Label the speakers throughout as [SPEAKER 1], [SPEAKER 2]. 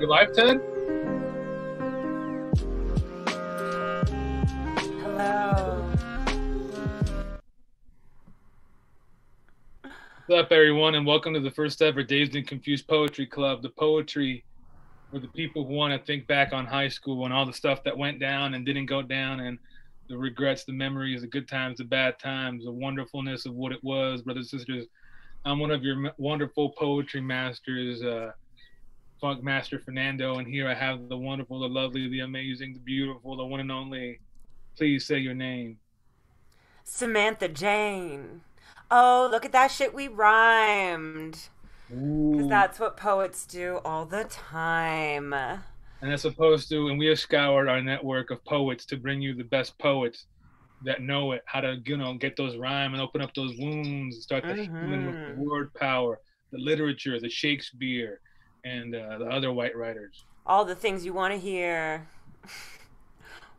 [SPEAKER 1] You live, Ted?
[SPEAKER 2] Hello.
[SPEAKER 1] What's up, everyone, and welcome to the first ever Dazed and Confused Poetry Club. The poetry for the people who want to think back on high school and all the stuff that went down and didn't go down, and the regrets, the memories, the good times, the bad times, the wonderfulness of what it was, brothers and sisters. I'm one of your wonderful poetry masters, Funk Master Fernando, and here I have the wonderful, the lovely, the amazing, the beautiful, the one and only. Please say your name.
[SPEAKER 2] Samantha Jane. Oh, look at that shit we rhymed. Because
[SPEAKER 1] Ooh.
[SPEAKER 2] that's what poets do all the time.
[SPEAKER 1] And as opposed to, and we have scoured our network of poets to bring you the best poets that know it, how to, get those rhyme and open up those wounds, and start the healing with the
[SPEAKER 2] Mm-hmm.
[SPEAKER 1] word power, the literature, the Shakespeare, and the other white writers.
[SPEAKER 2] All the things you want to hear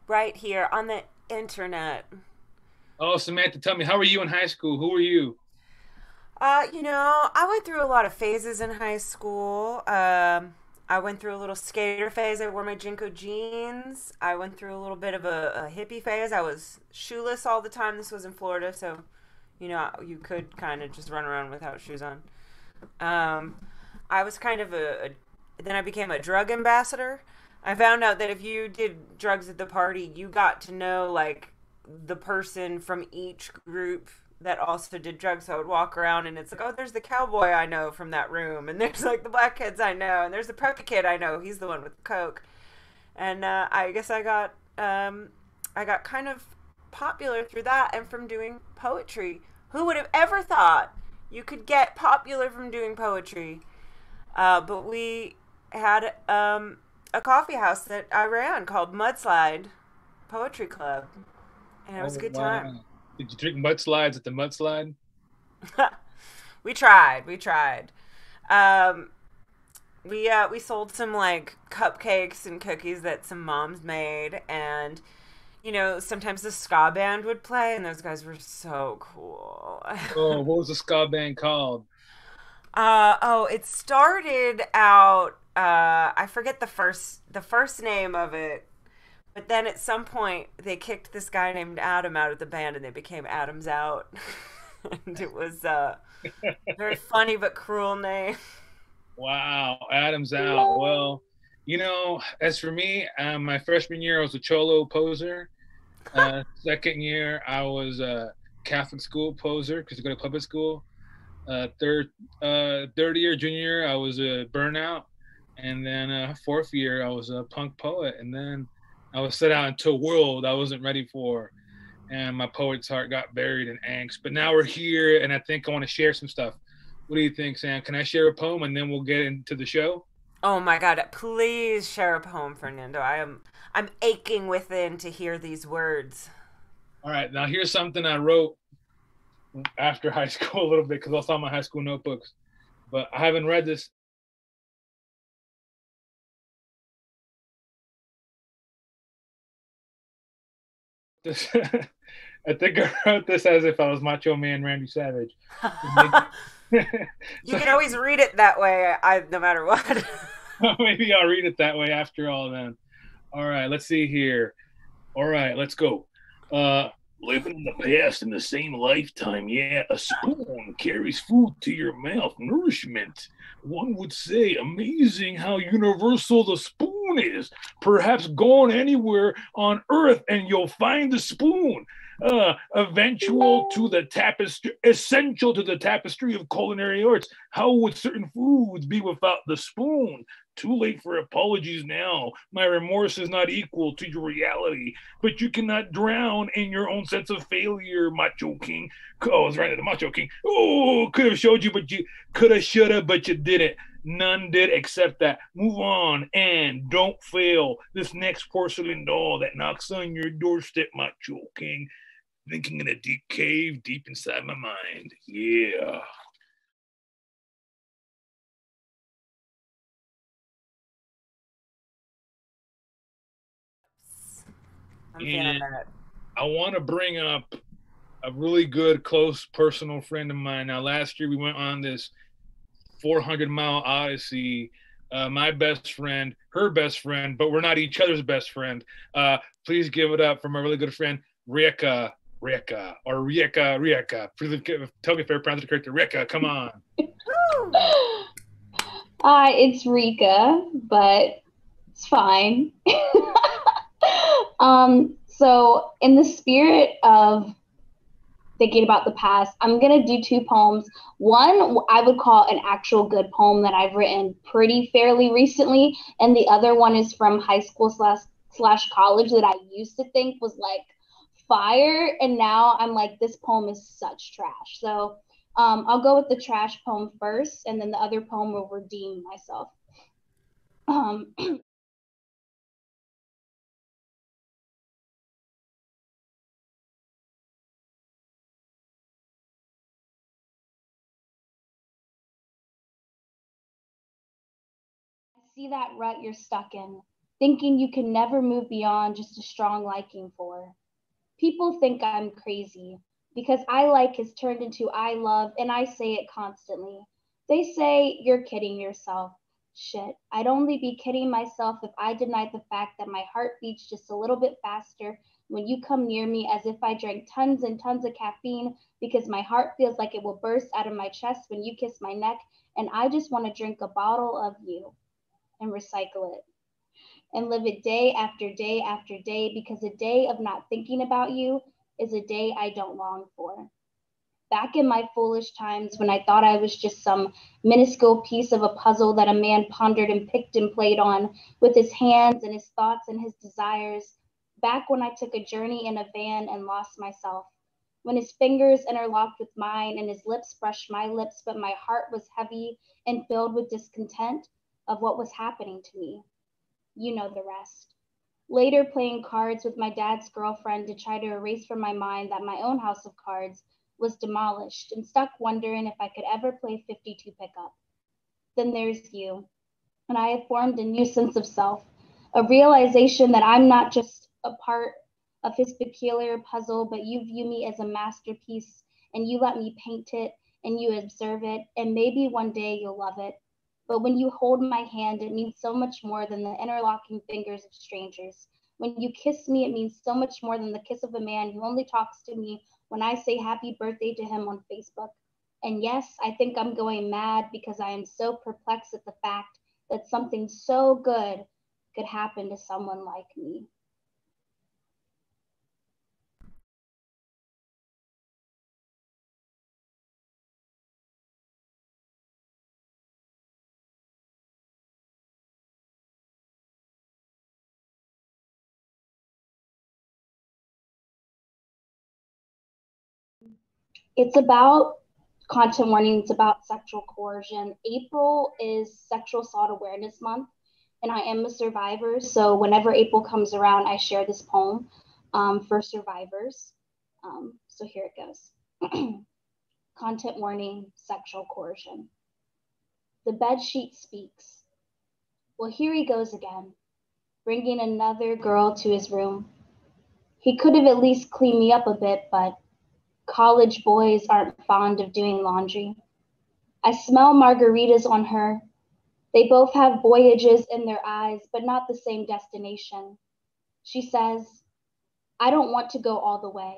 [SPEAKER 2] right here on the internet.
[SPEAKER 1] Oh, Samantha, tell me, how were you in high school? Who were you?
[SPEAKER 2] I went through a lot of phases in high school. I went through a little skater phase. I wore my Jinko jeans. I went through a little bit of a hippie phase. I was shoeless all the time. This was in Florida, so you could kind of just run around without shoes on. Um, I was kind of then I became a drug ambassador. I found out that if you did drugs at the party, you got to know like the person from each group that also did drugs. So I would walk around and it's like, oh, there's the cowboy I know from that room, and there's like the black kids I know, and there's the preppy kid I know. He's the one with the coke. And I guess I got kind of popular through that and from doing poetry. Who would have ever thought you could get popular from doing poetry? But we had a coffee house that I ran called Mudslide Poetry Club, and it was
[SPEAKER 1] Oh,
[SPEAKER 2] a good time.
[SPEAKER 1] wow. Did you drink mudslides at the mudslide?
[SPEAKER 2] We tried. We tried. Um, we sold some like cupcakes and cookies that some moms made, and sometimes the ska band would play, and those guys were so cool.
[SPEAKER 1] Oh, what was the ska band called?
[SPEAKER 2] It started out. I forget the first name of it, but then at some point they kicked this guy named Adam out of the band, and they became Adams Out, and it was a very funny but cruel name.
[SPEAKER 1] Wow, Adam's out. Well, as for me, my freshman year I was a cholo poser. Second year I was a Catholic school poser because I go to public school. Third year, junior year, I was a burnout, and then fourth year I was a punk poet, and then I was set out into a world I wasn't ready for, and my poet's heart got buried in angst. But now we're here, and I think I want to share some stuff. What do you think, Sam? Can I share a poem, and then we'll get into the show?
[SPEAKER 2] Oh my god, please share a poem, Fernando. I'm aching within to hear these words.
[SPEAKER 1] All right, now here's something I wrote after high school a little bit because I saw my high school notebooks, but I haven't read this. This I think I wrote this as if I was Macho Man Randy Savage.
[SPEAKER 2] You
[SPEAKER 1] So
[SPEAKER 2] can always read it that way, no matter what.
[SPEAKER 1] maybe I'll read it that way after all then. All right, let's see here. All right, let's go. Uh, Living in the past in the same lifetime, yeah, a spoon carries food to your mouth, nourishment. One would say, amazing how universal the spoon is. Perhaps gone anywhere on earth and you'll find the spoon. Eventual to the tapestry, essential to the tapestry of culinary arts. How would certain foods be without the spoon? Too late for apologies now. My remorse is not equal to your reality, but you cannot drown in your own sense of failure, Macho King. Oh, I was right at the Macho King. Oh, could have showed you, but you could have, should have, but you didn't. None did except that. Move on and don't fail. This next porcelain doll that knocks on your doorstep, Macho King. Thinking in a deep cave deep inside my mind. Yeah.
[SPEAKER 2] I'm feeling
[SPEAKER 1] And
[SPEAKER 2] that.
[SPEAKER 1] I want to bring up a really good, close, personal friend of mine. Now, last year we went on this 400-mile odyssey my best friend, her best friend, but we're not each other's best friend. Please give it up for my really good friend, Rika. Rika or Rika. Tell me if I pronounced it correctly. Rika, come on.
[SPEAKER 3] It's Rika, but it's fine. So in the spirit of thinking about the past, I'm gonna do two poems. One I would call an actual good poem that I've written pretty fairly recently, and the other one is from high school slash college that I used to think was like fire, and now I'm like, this poem is such trash. So I'll go with the trash poem first, and then the other poem will redeem myself. See that rut you're stuck in, thinking you can never move beyond just a strong liking for. People think I'm crazy because I like has turned into I love, and I say it constantly. They say you're kidding yourself. Shit, I'd only be kidding myself if I denied the fact that my heart beats just a little bit faster when you come near me, as if I drank tons and tons of caffeine, because my heart feels like it will burst out of my chest when you kiss my neck, and I just want to drink a bottle of you and recycle it and live it day after day after day, because a day of not thinking about you is a day I don't long for. Back in my foolish times when I thought I was just some minuscule piece of a puzzle that a man pondered and picked and played on with his hands and his thoughts and his desires, back when I took a journey in a van and lost myself, when his fingers interlocked with mine and his lips brushed my lips, but my heart was heavy and filled with discontent of what was happening to me. You know the rest. Later, playing cards with my dad's girlfriend to try to erase from my mind that my own house of cards was demolished, and stuck wondering if I could ever play 52 pickup. Then there's you, and I have formed a new sense of self, a realization that I'm not just a part of his peculiar puzzle, but you view me as a masterpiece, and you let me paint it, and you observe it, and maybe one day you'll love it. But when you hold my hand, it means so much more than the interlocking fingers of strangers. When you kiss me, it means so much more than the kiss of a man who only talks to me when I say happy birthday to him on Facebook. And yes, I think I'm going mad because I am so perplexed at the fact that something so good could happen to someone like me. It's about content warning, it's about sexual coercion. April is Sexual Assault Awareness Month, and I am a survivor. So whenever April comes around, I share this poem for survivors. So here it goes. Content warning, sexual coercion. The bed sheet speaks. Well, here he goes again, bringing another girl to his room. He could have at least cleaned me up a bit, but college boys aren't fond of doing laundry. I smell margaritas on her. They both have voyages in their eyes, but not the same destination. She says, I don't want to go all the way.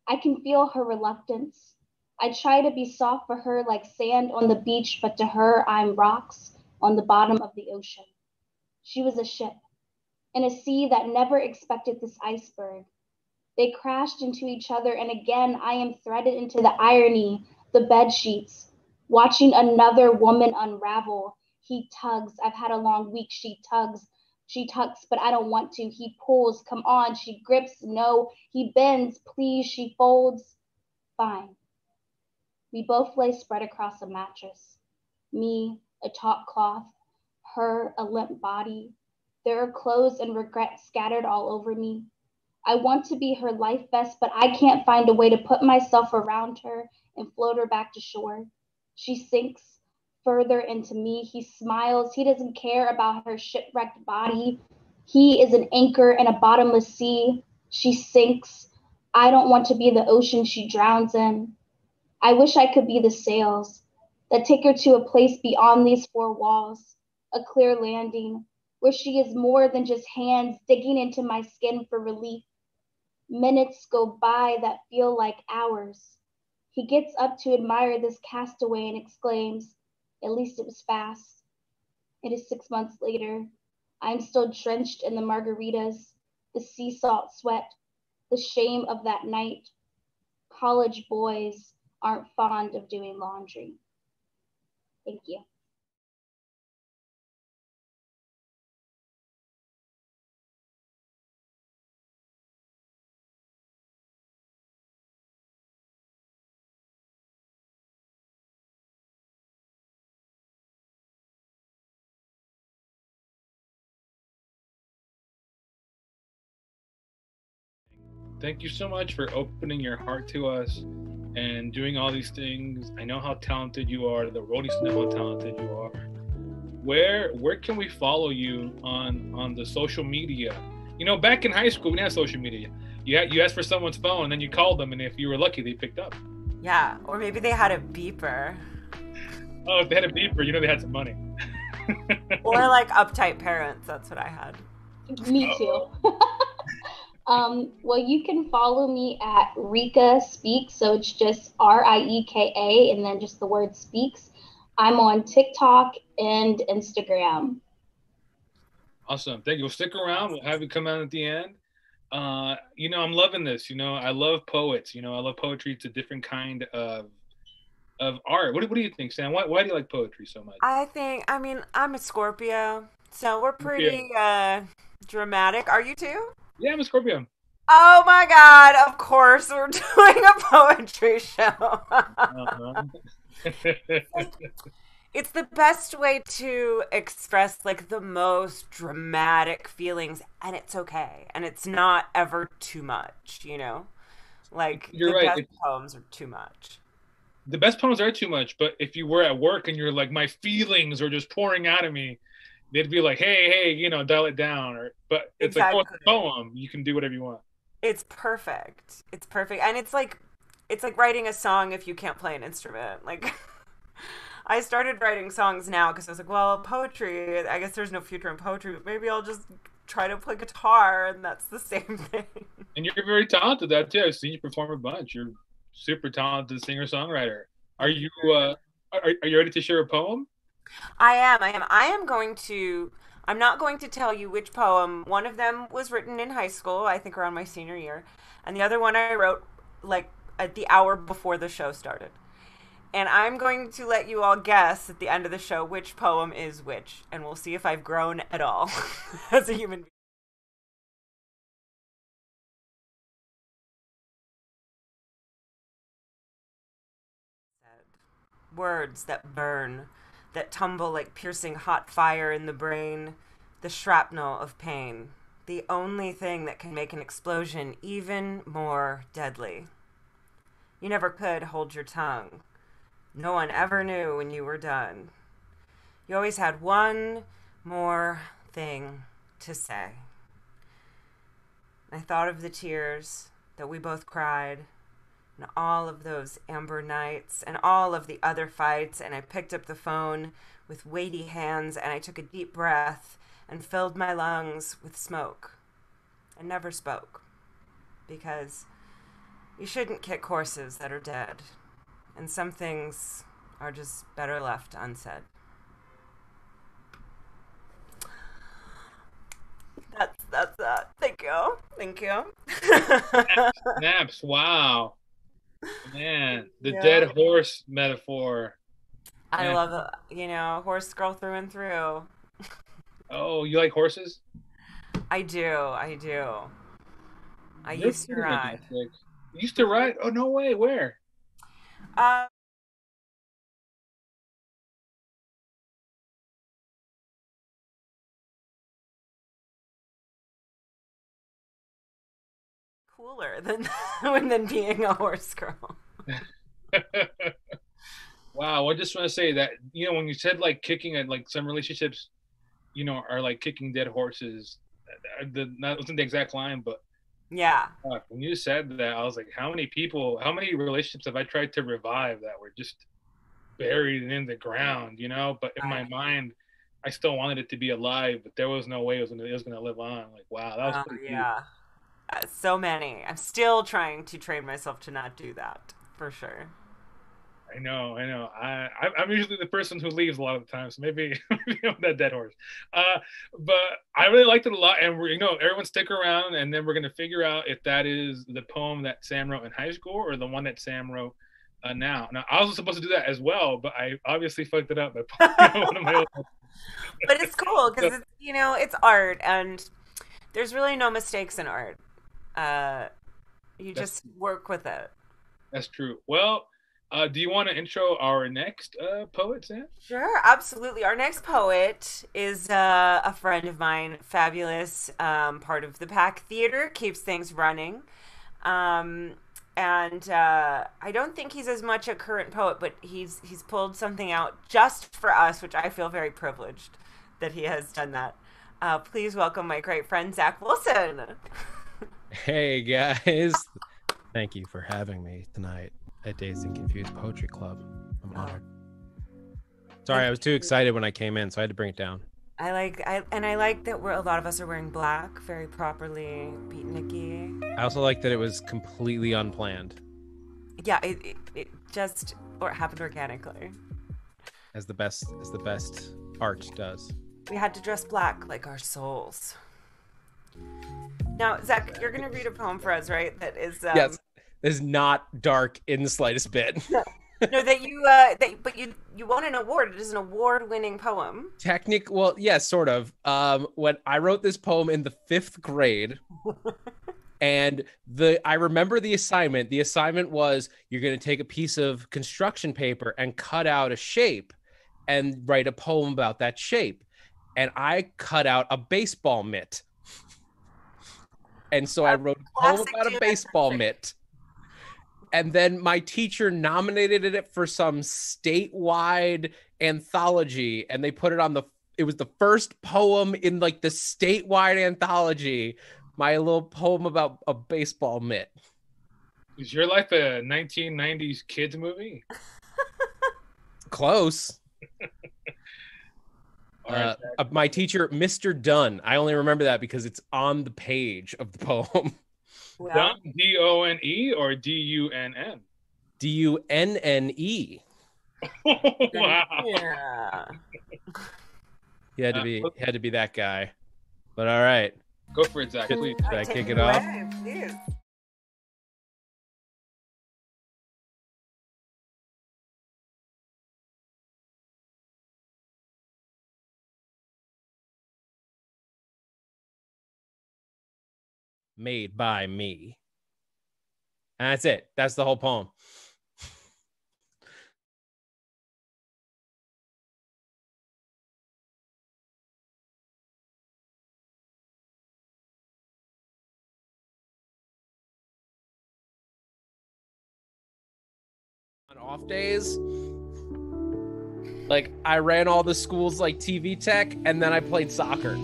[SPEAKER 3] I can feel her reluctance. I try to be soft for her like sand on the beach, but to her, I'm rocks on the bottom of the ocean. She was a ship in a sea that never expected this iceberg. They crashed into each other, and again I am threaded into the irony, the bed sheets, watching another woman unravel. He tugs. I've had a long week. She tugs. She tucks, but I don't want to. He pulls. Come on. She grips. No. He bends. Please. She folds. Fine. We both lay spread across a mattress. Me, a taut cloth. Her, a limp body. There are clothes and regret scattered all over me. I want to be her life vest, but I can't find a way to put myself around her and float her back to shore. She sinks further into me. He smiles. He doesn't care about her shipwrecked body. He is an anchor in a bottomless sea. She sinks. I don't want to be the ocean she drowns in. I wish I could be the sails that take her to a place beyond these four walls. a clear landing, where she is more than just hands digging into my skin for relief. Minutes go by that feel like hours. He gets up to admire this castaway and exclaims, "At least it was fast." It is 6 months later. I am still drenched in the margaritas, the sea salt sweat, the shame of that night. College boys aren't fond of doing laundry. Thank you.
[SPEAKER 1] Thank you so much for opening your heart to us and doing all these things. I know how talented you are. The roadies know how talented you are. Where can we follow you on the social media? You know, back in high school, we didn't have social media. You asked for someone's phone, and then you called them, and if you were lucky, they picked up.
[SPEAKER 2] Yeah, or maybe they had a beeper.
[SPEAKER 1] Oh, if they had a beeper, you know they had some money.
[SPEAKER 2] Or like uptight parents. That's what I had.
[SPEAKER 3] Me too. Well, you can follow me at Rika Speaks. So it's just Rieka and then just the word speaks. I'm on TikTok and Instagram.
[SPEAKER 1] Awesome. Thank you. We'll stick around. We'll have you come out at the end. You know, I'm loving this. You know, I love poets. You know, I love poetry. It's a different kind of art. What do you think, Sam? Why do you like poetry so much?
[SPEAKER 2] I mean, I'm a Scorpio, so we're
[SPEAKER 1] Scorpio.
[SPEAKER 2] pretty dramatic. Are you too?
[SPEAKER 1] Yeah, I'm a Scorpio.
[SPEAKER 2] Oh my God, of course, we're doing a poetry show.
[SPEAKER 1] Uh-huh.
[SPEAKER 2] It's the best way to express like the most dramatic feelings, and it's okay. And it's not ever too much, you know? Like
[SPEAKER 1] You're
[SPEAKER 2] the
[SPEAKER 1] right.
[SPEAKER 2] best poems are too much.
[SPEAKER 1] The best poems are too much, but if you were at work and you're like, my feelings are just pouring out of me, they'd be like, hey, you know, dial it down. Or, but it's like, oh, it's
[SPEAKER 2] Exactly.
[SPEAKER 1] a poem. You can do whatever you want.
[SPEAKER 2] It's perfect. It's perfect. And it's like writing a song if you can't play an instrument. Like I started writing songs now because I was like, well, poetry, I guess there's no future in poetry, but maybe I'll just try to play guitar and that's the same thing.
[SPEAKER 1] And you're very talented at that too. I've seen you perform a bunch. You're super talented singer songwriter. Are you are you ready to share a poem?
[SPEAKER 2] I am going to I'm not going to tell you which poem. One of them was written in high school, I think around my senior year, and the other one I wrote like at the hour before the show started. And I'm going to let you all guess at the end of the show which poem is which, and we'll see if I've grown at all as a human being. Words that burn, that tumble like piercing hot fire in the brain, the shrapnel of pain, the only thing that can make an explosion even more deadly. You never could hold your tongue. No one ever knew when you were done. You always had one more thing to say. I thought of the tears that we both cried, and all of those amber nights, and all of the other fights, and I picked up the phone with weighty hands, and I took a deep breath and filled my lungs with smoke, and never spoke, because you shouldn't kick horses that are dead, and some things are just better left unsaid. That's that. Thank you. Thank you.
[SPEAKER 1] Snaps. Wow. Man, the
[SPEAKER 2] Yeah.
[SPEAKER 1] dead horse metaphor.
[SPEAKER 2] I
[SPEAKER 1] Man.
[SPEAKER 2] love it. You know, horse girl through and through.
[SPEAKER 1] Oh, you like horses?
[SPEAKER 2] I do. I do. I
[SPEAKER 1] They're
[SPEAKER 2] used to
[SPEAKER 1] pretty
[SPEAKER 2] ride.
[SPEAKER 1] majestic. You used to ride? Oh, no way. Where?
[SPEAKER 2] Uh, cooler than than being a horse girl.
[SPEAKER 1] Wow. I just want to say that, you know, when you said like kicking at like some relationships, you know, are like kicking dead horses, that wasn't the exact line, but
[SPEAKER 2] Yeah.
[SPEAKER 1] when you said that, I was like, how many relationships have I tried to revive that were just buried in the ground, you know? But in my
[SPEAKER 2] Right.
[SPEAKER 1] mind, I still wanted it to be alive, but there was no way it was gonna live on. Like, wow, that was
[SPEAKER 2] Oh,
[SPEAKER 1] pretty deep.
[SPEAKER 2] yeah. So many. I'm still trying to train myself to not do that, for sure.
[SPEAKER 1] I know, I know. I'm usually the person who leaves a lot of the time, so maybe, maybe I'm that dead horse. Uh, but I really liked it a lot, and everyone stick around, and then we're gonna figure out if that is the poem that Sam wrote in high school or the one that Sam wrote now. Now, I was supposed to do that as well, but I obviously fucked it up by pulling one of my old.
[SPEAKER 2] But it's cool
[SPEAKER 1] So,
[SPEAKER 2] because it's art, and there's really no mistakes in art. Uh, you
[SPEAKER 1] that's
[SPEAKER 2] just work with it.
[SPEAKER 1] that's true. Well, do you want to intro our next poet, Sam?
[SPEAKER 2] Sure, absolutely. Our next poet is a friend of mine, fabulous, part of the Pack Theater, keeps things running. Um, and I don't think he's as much a current poet, but he's pulled something out just for us, which I feel very privileged that he has done that. Please welcome my great friend Zach Wilson.
[SPEAKER 4] Hey guys, thank you for having me tonight at Dazed and Confused Poetry Club. I'm honored. Sorry, I was too excited when I came in, so I had to bring it down.
[SPEAKER 2] I like that a lot of us are wearing black, very properly beatniky.
[SPEAKER 4] I also like that it was completely unplanned,
[SPEAKER 2] Yeah, it just happened organically.
[SPEAKER 4] as the best art does.
[SPEAKER 2] We had to dress black like our souls. Now, Zach, you're going to read a poem for us, right? That is
[SPEAKER 4] Yes, is not dark in the slightest bit.
[SPEAKER 2] no, but you won an award. It is an award-winning poem.
[SPEAKER 4] Well, yes, sort of. When I wrote this poem in the 5th grade, and I remember the assignment. The assignment was you're going to take a piece of construction paper and cut out a shape and write a poem about that shape. And I cut out a baseball mitt. And so I wrote a poem about a baseball mitt. And then my teacher nominated it for some statewide anthology. And they put it on it was the first poem in like the statewide anthology. My little poem about a baseball mitt.
[SPEAKER 1] Is your life a 1990s kids movie?
[SPEAKER 4] Close.
[SPEAKER 1] Right,
[SPEAKER 4] my teacher, Mr. Dunn. I only remember that because it's on the page of the poem.
[SPEAKER 2] Well,
[SPEAKER 1] Done? D-O-N-E or D-U-N-N?
[SPEAKER 4] D-U-N-N-E.
[SPEAKER 1] Wow.
[SPEAKER 2] yeah.
[SPEAKER 4] He had to be that guy. But all right.
[SPEAKER 1] Go for it, Zach, please.
[SPEAKER 4] Should I kick it off?
[SPEAKER 2] Please.
[SPEAKER 4] Made by me. And that's it. That's the whole poem. On off days, like I ran all the schools like TV tech, and then I played soccer.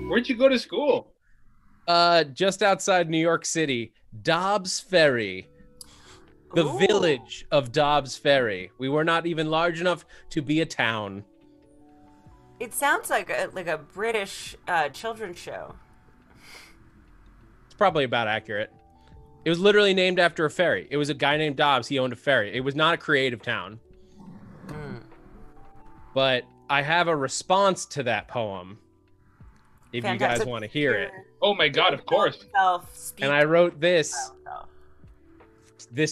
[SPEAKER 1] Where'd you go to school?
[SPEAKER 4] Just outside New York City, Dobbs Ferry. The
[SPEAKER 2] Ooh.
[SPEAKER 4] village of Dobbs Ferry. We were not even large enough to be a town.
[SPEAKER 2] It sounds like a British children's show.
[SPEAKER 4] It's probably about accurate. It was literally named after a ferry. It was a guy named Dobbs. He owned a ferry. It was not a creative town. But I have a response to that poem. If you guys want to hear it.
[SPEAKER 1] Oh my God, of course.
[SPEAKER 4] And I wrote this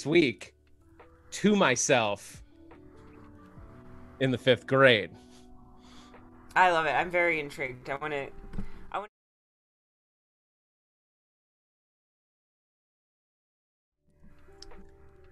[SPEAKER 4] week to myself in the 5th grade.
[SPEAKER 2] I love it. I'm very intrigued. I want to.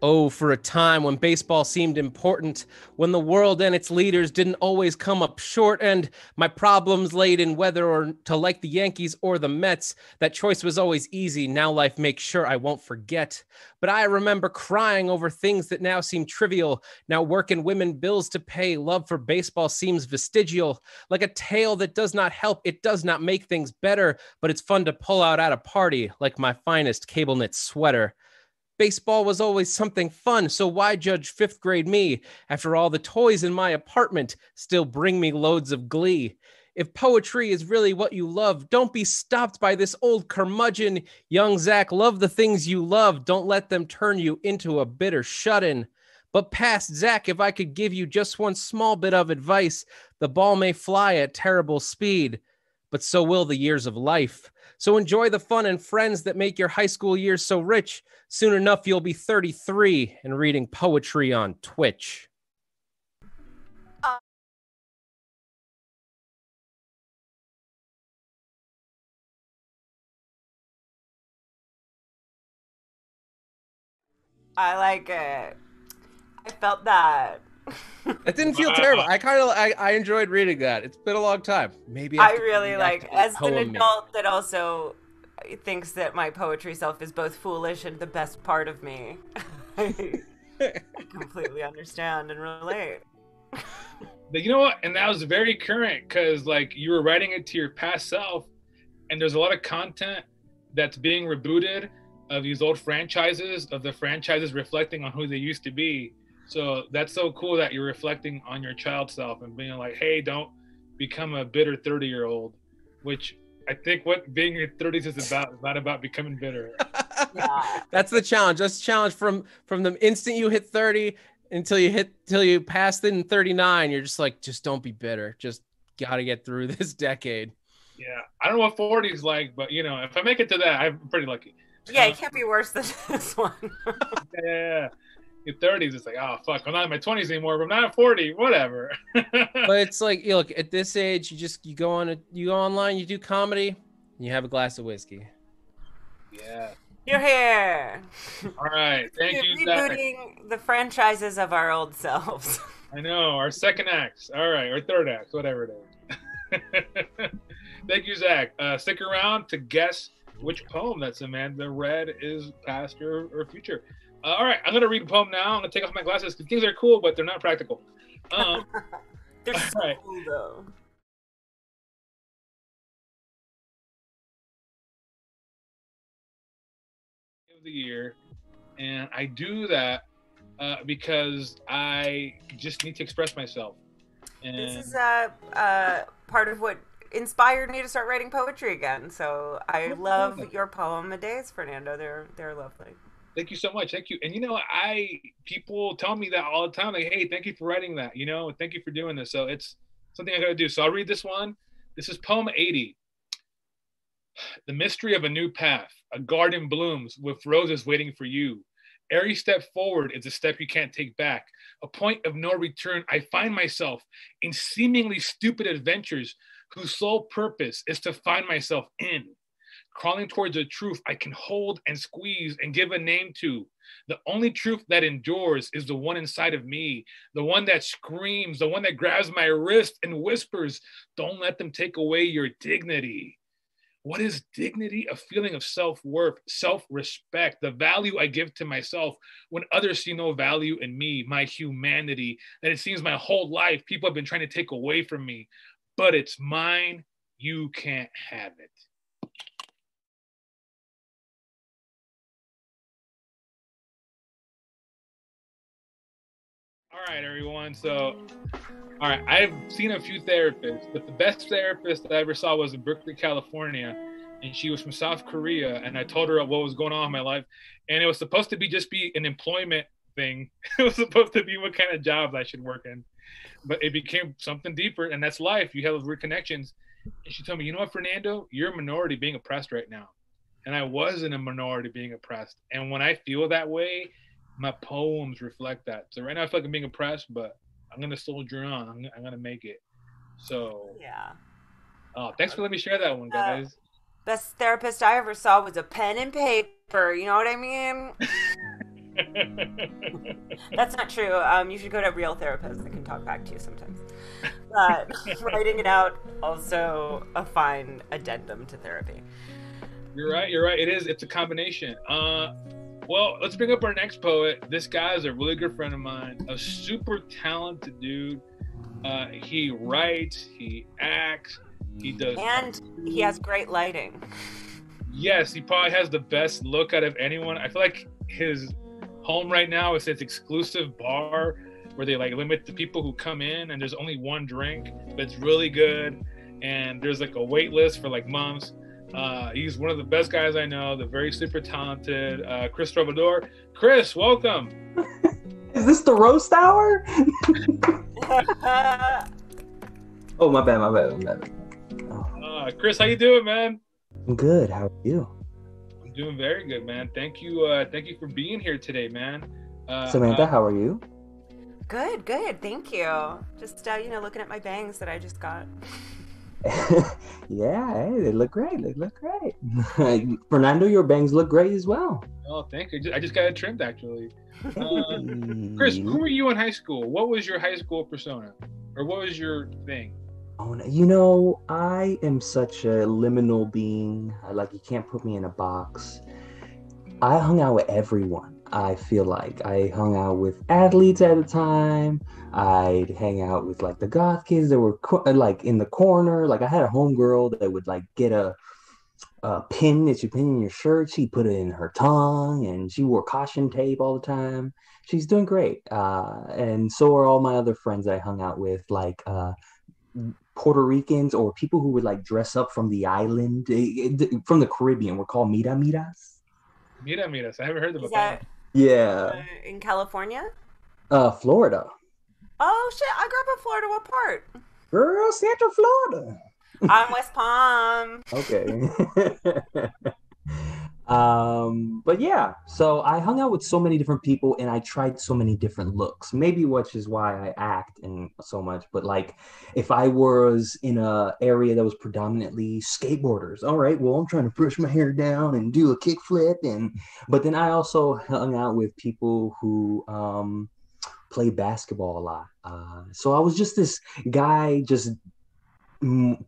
[SPEAKER 4] Oh, for a time when baseball seemed important, when the world and its leaders didn't always come up short, and my problems laid in whether or to like the Yankees or the Mets. That choice was always easy. Now life makes sure I won't forget. But I remember crying over things that now seem trivial. Now work and women bills to pay. Love for baseball seems vestigial. Like a tale that does not help, it does not make things better, but it's fun to pull out at a party like my finest cable knit sweater. Baseball was always something fun, so why judge fifth grade me? After all, the toys in my apartment still bring me loads of glee. If poetry is really what you love, don't be stopped by this old curmudgeon. Young Zach, love the things you love. Don't let them turn you into a bitter shut-in. But past Zach, if I could give you just one small bit of advice, the ball may fly at terrible speed, but so will the years of life. So enjoy the fun and friends that make your high school years so rich. Soon enough, you'll be 33 and reading poetry on Twitch.
[SPEAKER 2] I like it. I felt that.
[SPEAKER 4] It didn't feel terrible. I enjoyed reading that. It's been a long time. Maybe
[SPEAKER 2] I really like, as an adult that also thinks that my poetry self is both foolish and the best part of me. I completely understand and relate.
[SPEAKER 1] But you know what? And that was very current because like you were writing it to your past self, and there's a lot of content that's being rebooted of these old franchises, of the franchises reflecting on who they used to be. So that's so cool that you're reflecting on your child self and being like, hey, don't become a bitter 30-year-old, which I think what being in your 30s is about. It's not about becoming bitter.
[SPEAKER 2] Yeah.
[SPEAKER 4] That's the challenge. That's the challenge from the instant you hit 30 until you pass in 39. You're just like, just don't be bitter. Just got to get through this decade.
[SPEAKER 1] Yeah. I don't know what 40 is like, but you know, if I make it to that, I'm pretty lucky.
[SPEAKER 2] Yeah, it can't be worse than this one.
[SPEAKER 1] Yeah. Your 30s, it's like, oh fuck, I'm not in my 20s anymore, but I'm not at 40, whatever.
[SPEAKER 4] But it's like, you look, at this age, you go online, you do comedy, and you have a glass of whiskey.
[SPEAKER 1] Yeah.
[SPEAKER 2] You're here.
[SPEAKER 1] All right, thank you,
[SPEAKER 2] rebooting the franchises of our old selves.
[SPEAKER 1] I know, our second act. All right, or third act, whatever it is. Thank you, Zach. Stick around to guess which poem that's Amanda read is past or future. All right, I'm going to read a poem now. I'm going to take off my glasses because things are cool, but they're not practical.
[SPEAKER 2] They're so
[SPEAKER 1] right.
[SPEAKER 2] cool, though.
[SPEAKER 1] Of the year, and I do that because I just need to express myself. And
[SPEAKER 2] this is part of what inspired me to start writing poetry again. So I love your poem, Dazed, Fernando. They're lovely.
[SPEAKER 1] Thank you so much. Thank you. And you know, people tell me that all the time. Like, hey, thank you for writing that. You know, thank you for doing this. So it's something I got to do. So I'll read this one. This is poem 80. The mystery of a new path. A garden blooms with roses waiting for you. Every step forward is a step you can't take back. A point of no return. I find myself in seemingly stupid adventures whose sole purpose is to find myself in. Crawling towards a truth I can hold and squeeze and give a name to. The only truth that endures is the one inside of me, the one that screams, the one that grabs my wrist and whispers, don't let them take away your dignity. What is dignity? A feeling of self-worth, self-respect, the value I give to myself when others see no value in me, my humanity, that it seems my whole life people have been trying to take away from me, but it's mine, you can't have it. All right, everyone. So, all right, I've seen a few therapists, but the best therapist I ever saw was in Berkeley, California, and she was from South Korea. And I told her what was going on in my life, and it was supposed to be just be an employment thing. It was supposed to be what kind of jobs I should work in, but it became something deeper, and that's life. You have weird connections. And she told me, you know what, Fernando, you're a minority being oppressed right now, and I was in a minority being oppressed. And when I feel that way, my poems reflect that. So right now I feel like I'm being oppressed, but I'm gonna soldier on. I'm gonna make it. So
[SPEAKER 2] yeah.
[SPEAKER 1] Oh, thanks for letting me share that one, guys.
[SPEAKER 2] Best therapist I ever saw was a pen and paper. You know what I mean? That's not true. You should go to a real therapist that can talk back to you sometimes. But writing it out also a fine addendum to therapy.
[SPEAKER 1] You're right. It is. It's a combination. Well, let's bring up our next poet. This guy is a really good friend of mine, a super talented dude. He writes, he acts, he does.
[SPEAKER 2] And he has great lighting.
[SPEAKER 1] Yes, he probably has the best look out of anyone. I feel like his home right now is this exclusive bar where they like limit the people who come in, and there's only one drink, but it's really good, and there's like a wait list for like months. He's one of the best guys I know. The very super talented Chris Trovador. Chris, welcome.
[SPEAKER 5] Is this the roast hour? Oh, my bad.
[SPEAKER 1] Chris, how you doing, man?
[SPEAKER 5] I'm good. How are you?
[SPEAKER 1] I'm doing very good, man. Thank you for being here today, man.
[SPEAKER 5] Samantha, how are you?
[SPEAKER 2] Good. Thank you. Just looking at my bangs that I just got.
[SPEAKER 5] Yeah, hey, they look great. Fernando, your bangs look great as well.
[SPEAKER 1] Oh, thank you. I just got it trimmed, actually. Chris, who were you in high school? What was your high school persona? Or what was your thing?
[SPEAKER 5] Oh, I am such a liminal being. You can't put me in a box. I hung out with everyone. I feel like I hung out with athletes at the time. I'd hang out with the goth kids that were in the corner. I had a homegirl that would get a pin that you pin in your shirt. She put it in her tongue, and she wore caution tape all the time. She's doing great. And so are all my other friends that I hung out with, Puerto Ricans or people who would dress up from the island, from the Caribbean. We're called miras.
[SPEAKER 1] Miras. I haven't heard about that.
[SPEAKER 5] Yeah.
[SPEAKER 2] In California?
[SPEAKER 5] Florida.
[SPEAKER 2] Oh shit! I grew up in Florida. What part?
[SPEAKER 5] Girl, Central Florida.
[SPEAKER 2] I'm West Palm.
[SPEAKER 5] Okay. But yeah, so I hung out with so many different people and I tried so many different looks, maybe which is why I act in so much. But if I was in a area that was predominantly skateboarders, all right, well, I'm trying to brush my hair down and do a kickflip. But then I also hung out with people who play basketball a lot. So I was just this guy, just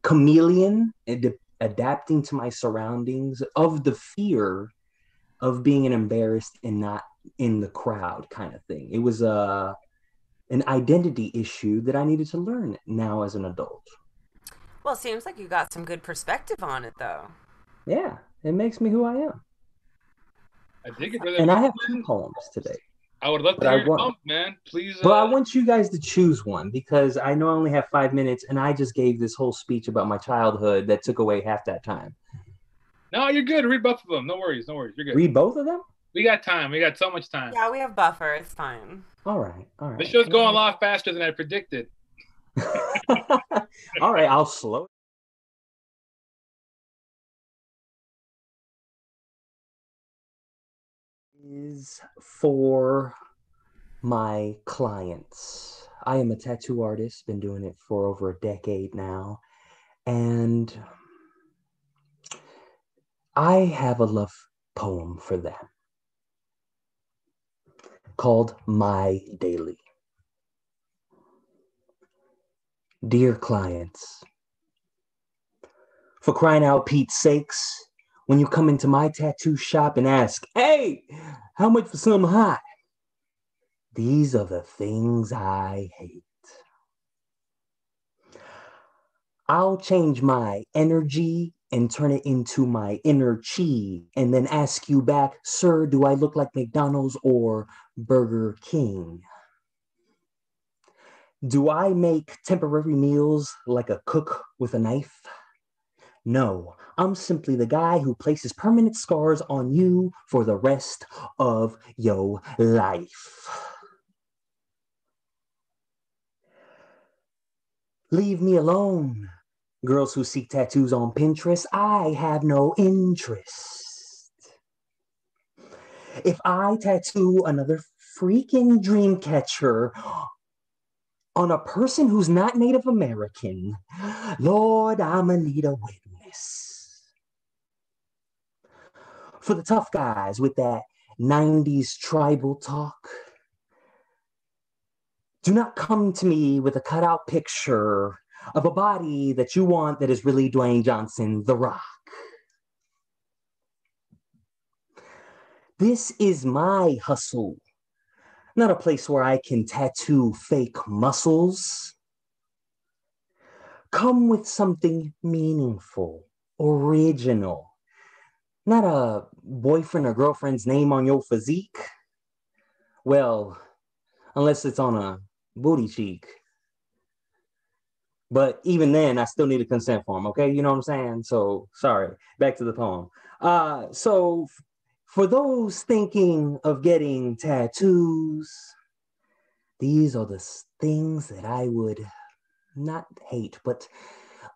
[SPEAKER 5] chameleon, adapting to my surroundings, of the fear of being embarrassed and not in the crowd kind of thing. It was an identity issue that I needed to learn now as an adult.
[SPEAKER 2] Well, it seems like you got some good perspective on it, though.
[SPEAKER 5] Yeah, it makes me who I am.
[SPEAKER 1] I dig it, brother.
[SPEAKER 5] And I have 2 poems today.
[SPEAKER 1] I would love to hear your poem, man. Please.
[SPEAKER 5] Well, I want you guys to choose one because I know I only have 5 minutes, and I just gave this whole speech about my childhood that took away half that time.
[SPEAKER 1] No, you're good. Read both of them. No worries. You're good.
[SPEAKER 5] Read both of them?
[SPEAKER 1] We got time. We got so much time.
[SPEAKER 2] Yeah, we have buffer. It's fine.
[SPEAKER 5] All right.
[SPEAKER 1] The show's going a lot faster than I predicted.
[SPEAKER 5] All right, I'll slow. Is for my clients. I am a tattoo artist, been doing it for over a decade now, and I have a love poem for them called My Daily. Dear clients, for crying out Pete's sakes, when you come into my tattoo shop and ask, hey, how much for some hot? These are the things I hate. I'll change my energy and turn it into my inner chi and then ask you back, sir, do I look like McDonald's or Burger King? Do I make temporary meals like a cook with a knife? No, I'm simply the guy who places permanent scars on you for the rest of your life. Leave me alone. Girls who seek tattoos on Pinterest, I have no interest. If I tattoo another freaking dream catcher on a person who's not Native American, Lord, I'ma need a witness. For the tough guys with that 90s tribal talk, do not come to me with a cutout picture of a body that you want that is really Dwayne Johnson, The Rock. This is my hustle, not a place where I can tattoo fake muscles. Come with something meaningful, original, Not a boyfriend or girlfriend's name on your physique? Well, unless it's on a booty cheek. But even then, I still need a consent form, okay? You know what I'm saying? So, sorry. Back to the poem. For those thinking of getting tattoos, these are the things that I would not hate, but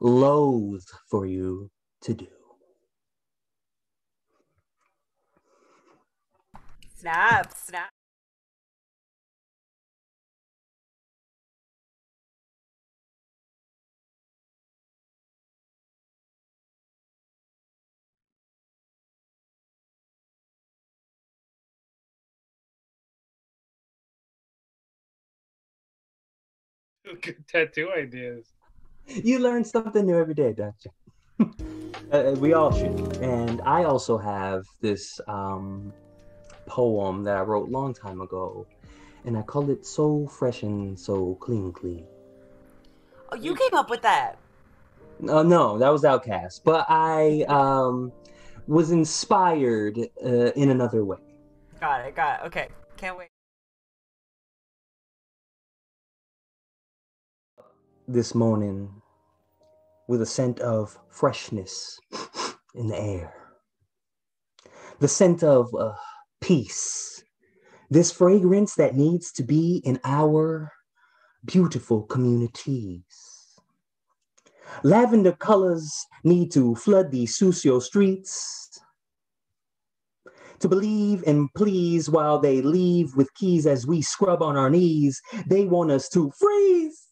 [SPEAKER 5] loathe for you to do.
[SPEAKER 2] Snap, snap.
[SPEAKER 1] Good tattoo ideas.
[SPEAKER 5] You learn something new every day, don't you? We all should. And I also have this poem that I wrote a long time ago, and I call it So Fresh and So Clean Clean.
[SPEAKER 2] Oh, you came up with that.
[SPEAKER 5] No, that was Outcast, but I was inspired in another way.
[SPEAKER 2] Got it, got it. Okay, can't wait.
[SPEAKER 5] This morning with a scent of freshness in the air, the scent of peace, this fragrance that needs to be in our beautiful communities. Lavender colors need to flood the Susio streets to believe and please while they leave with keys as we scrub on our knees. They want us to freeze,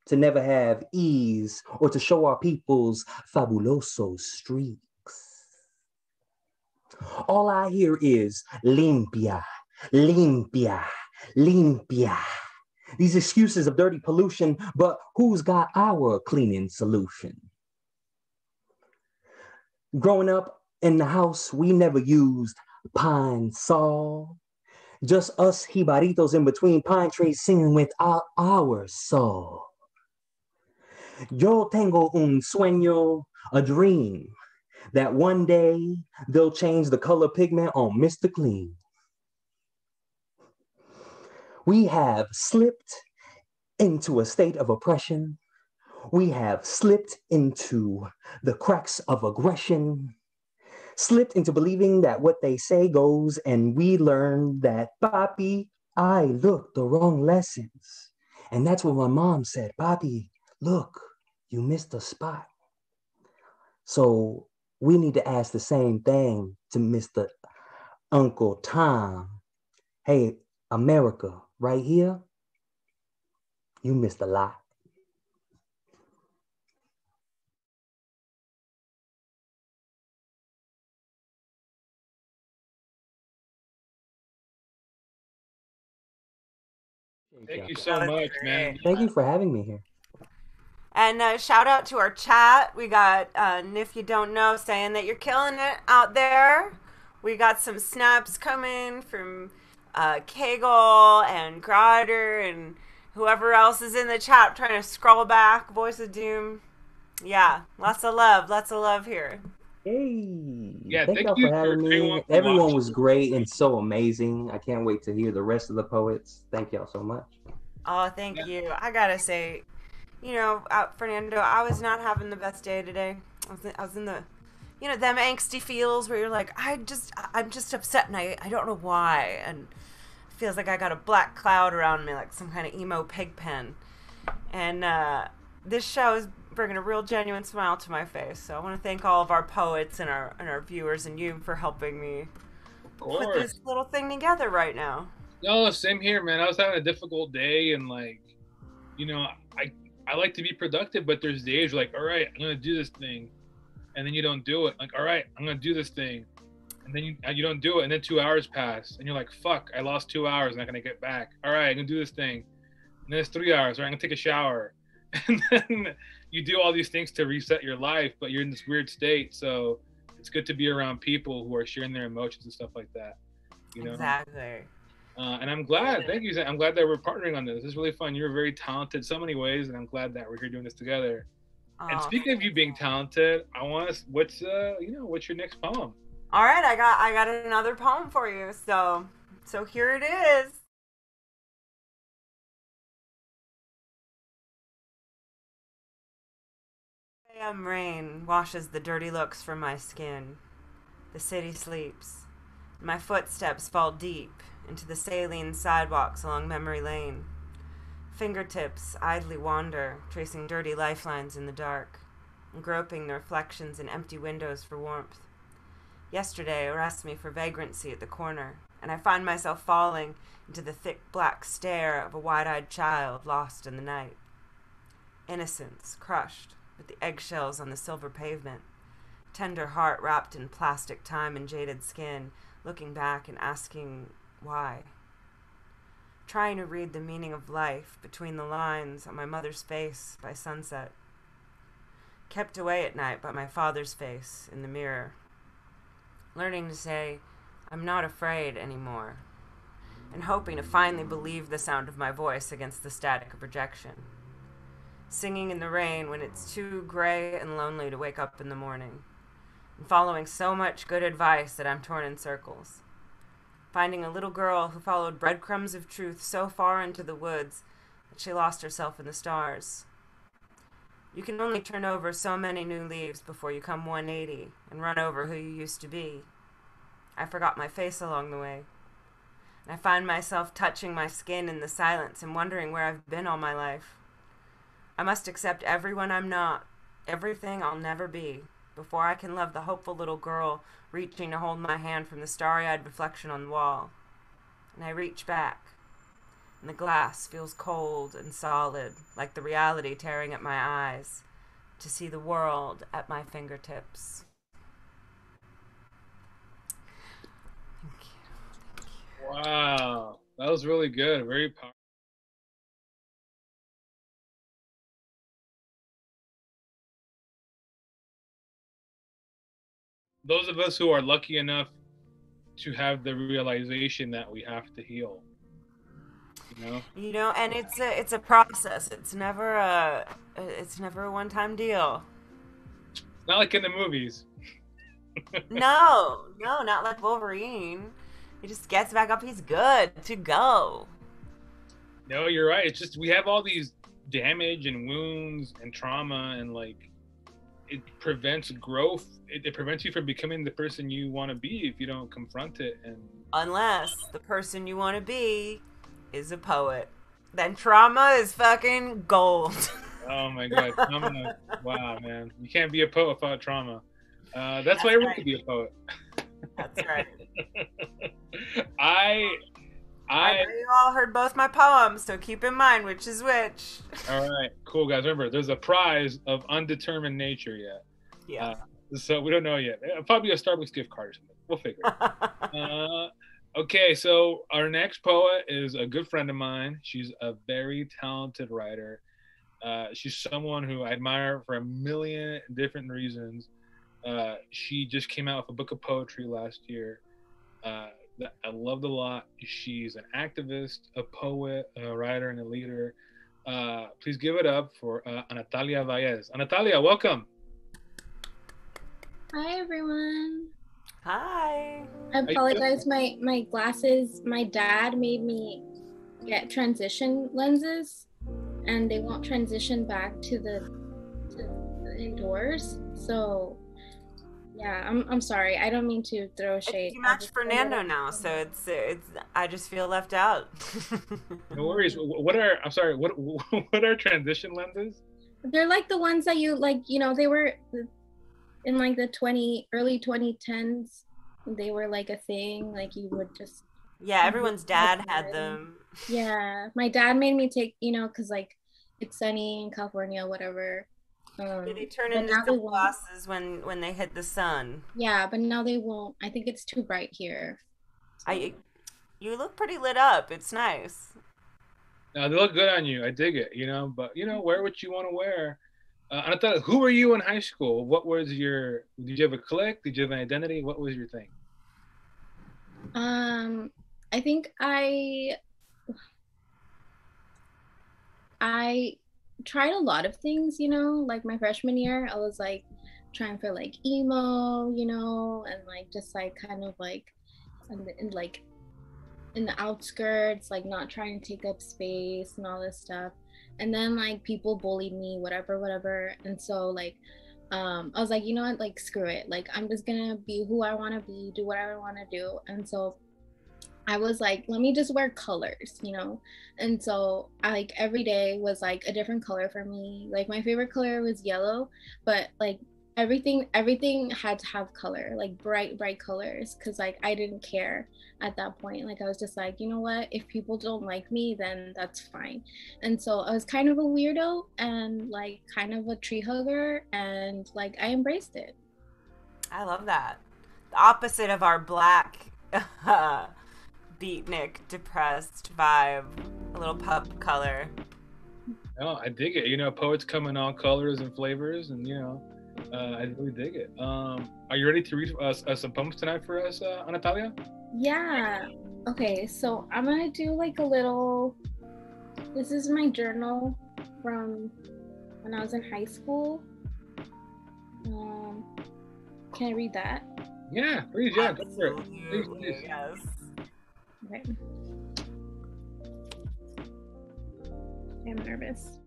[SPEAKER 5] to never have ease, or to show our people's fabuloso streaks. All I hear is limpia, limpia, limpia. These excuses of dirty pollution, but who's got our cleaning solution? Growing up in the house, we never used pine saw. Just us jibaritos in between pine trees singing with our soul. Yo tengo un sueño, a dream, that one day they'll change the color pigment on Mr. Clean. We have slipped into a state of oppression. We have slipped into the cracks of aggression, slipped into believing that what they say goes, and we learned that, Papi, I looked the wrong lessons. And that's what my mom said, Papi, look, you missed a spot. So we need to ask the same thing to Mr. Uncle Tom. Hey, America, right here, you missed a lot.
[SPEAKER 1] Thank you so much, man.
[SPEAKER 5] Thank you for having me here.
[SPEAKER 2] And shout out to our chat. We got If You Don't Know saying that you're killing it out there. We got some snaps coming from Kegel and Grotter and whoever else is in the chat. I'm trying to scroll back. Voice of Doom. Yeah, lots of love here.
[SPEAKER 5] Hey,
[SPEAKER 1] Yeah,
[SPEAKER 5] thank y'all for having me. Everyone was great and so amazing. I can't wait to hear the rest of the poets. Thank y'all so much.
[SPEAKER 2] Oh, thank you. I gotta say, Fernando, I was not having the best day today. I was in the, them angsty feels where you're like, I'm just upset and I don't know why. And it feels like I got a black cloud around me, like some kind of emo pig pen. And this show is bringing a real genuine smile to my face. So I want to thank all of our poets and our viewers and you for helping me put this little thing together right now.
[SPEAKER 1] No, same here, man. I was having a difficult day, and I like to be productive, but there's days you're like, all right, I'm gonna do this thing, and then you don't do it. Like, all right, I'm gonna do this thing, and then you don't do it, and then 2 hours pass, and you're like, fuck, I lost 2 hours, I'm not gonna get back. All right, I'm gonna do this thing, and then it's 3 hours. All right, I'm gonna take a shower, and then you do all these things to reset your life, but you're in this weird state. So it's good to be around people who are sharing their emotions and stuff like that.
[SPEAKER 2] Exactly.
[SPEAKER 1] And I'm glad. Thank you. I'm glad that we're partnering on this. This is really fun. You're very talented in so many ways, and I'm glad that we're here doing this together. And
[SPEAKER 2] Oh,
[SPEAKER 1] speaking of you being talented, I want to. What's your next poem?
[SPEAKER 2] all right. I got another poem for you. So here it is. Rain washes the dirty looks from my skin. The city sleeps. My footsteps fall deep into the saline sidewalks along memory lane. Fingertips idly wander, tracing dirty lifelines in the dark, and groping the reflections in empty windows for warmth. Yesterday arrests me for vagrancy at the corner, and I find myself falling into the thick black stare of a wide-eyed child lost in the night. Innocence crushed with the eggshells on the silver pavement. Tender heart wrapped in plastic time and jaded skin, looking back and asking why. Trying to read the meaning of life between the lines on my mother's face by sunset. Kept away at night by my father's face in the mirror. Learning to say, I'm not afraid anymore, and hoping to finally believe the sound of my voice against the static of rejection. Singing in the rain when it's too gray and lonely to wake up in the morning, and following so much good advice that I'm torn in circles. Finding a little girl who followed breadcrumbs of truth so far into the woods that she lost herself in the stars. You can only turn over so many new leaves before you come 180 and run over who you used to be. I forgot my face along the way. And I find myself touching my skin in the silence and wondering where I've been all my life. I must accept everyone I'm not, everything I'll never be, before I can love the hopeful little girl reaching to hold my hand from the starry-eyed reflection on the wall. And I reach back, and the glass feels cold and solid, like the reality tearing at my eyes, to see the world at my fingertips. Thank you.
[SPEAKER 1] Wow, that was really good. Very powerful. Those of us who are lucky enough to have the realization that we have to heal,
[SPEAKER 2] And it's a process. It's never a one-time deal.
[SPEAKER 1] not like in the movies.
[SPEAKER 2] No, not like Wolverine. He just gets back up. He's good to go.
[SPEAKER 1] No, you're right. It's just we have all these damage and wounds and trauma, and like it prevents growth. It prevents you from becoming the person you want to be if you don't confront it. And
[SPEAKER 2] Unless the person you want to be is a poet, then trauma is fucking gold.
[SPEAKER 1] oh my god, trauma! Wow, man, you can't be a poet without trauma. That's why everyone
[SPEAKER 2] right.
[SPEAKER 1] can be a poet.
[SPEAKER 2] That's right.
[SPEAKER 1] I
[SPEAKER 2] know you all heard both my poems, so keep in mind which is which.
[SPEAKER 1] All right, cool guys. Remember, there's a prize of undetermined nature yet.
[SPEAKER 2] Yeah.
[SPEAKER 1] So we don't know yet. Probably a Starbucks gift card or something. We'll figure it. Okay, so our next poet is a good friend of mine. She's a very talented writer. She's someone who I admire for a million different reasons. She just came out with a book of poetry last year that I loved a lot. She's an activist, a poet, a writer, and a leader. Please give it up for Natalia Valles. Natalia, welcome.
[SPEAKER 6] Hi everyone.
[SPEAKER 2] Hi.
[SPEAKER 6] I apologize. My glasses. My dad made me get transition lenses, and they won't transition back to the indoors. So yeah, I'm sorry. I don't mean to throw shade.
[SPEAKER 2] You match Fernando now, so it's. I just feel left out.
[SPEAKER 1] No worries. What are transition lenses?
[SPEAKER 6] They're like the ones that you like. They were in like the early 2010s. They were like a thing. Like you would just.
[SPEAKER 2] Yeah, everyone's dad had them.
[SPEAKER 6] Yeah, my dad made me take. Because like it's sunny in California, whatever.
[SPEAKER 2] They turn into sunglasses when they hit the sun.
[SPEAKER 6] Yeah, but now they won't. I think it's too bright here.
[SPEAKER 2] So. You look pretty lit up. It's nice.
[SPEAKER 1] They look good on you. I dig it. But wear what you want to wear. I thought, who were you in high school? What was your? Did you have a clique? Did you have an identity? What was your thing?
[SPEAKER 6] I think I tried a lot of things, you know, like my freshman year, I was like trying for like emo, you know, and like just like kind of like like in the outskirts, like not trying to take up space and all this stuff. And then like people bullied me, whatever. And so like I was like, you know what, like screw it. Like I'm just gonna be who I wanna be, do whatever I wanna do. And so I was like, let me just wear colors, you know? And so I like every day was like a different color for me. Like my favorite color was yellow, but like everything had to have color, like bright colors, because like I didn't care at that point. Like I was just like, you know what, if people don't like me, then that's fine. And so I was kind of a weirdo and like kind of a tree hugger, and like I embraced it.
[SPEAKER 2] I love that. The opposite of our black beatnik depressed vibe, a little pup color.
[SPEAKER 1] Oh, I dig it. You know, poets come in all colors and flavors, and you know, I really dig it. Are you ready to read some poems tonight for us, Natalia?
[SPEAKER 6] Yeah. Okay, so I'm gonna do like a little. This is my journal from when I was in high school. Can I read that?
[SPEAKER 1] Yeah, please, yeah, go for it. Please.
[SPEAKER 2] Yes.
[SPEAKER 6] Okay. I'm nervous.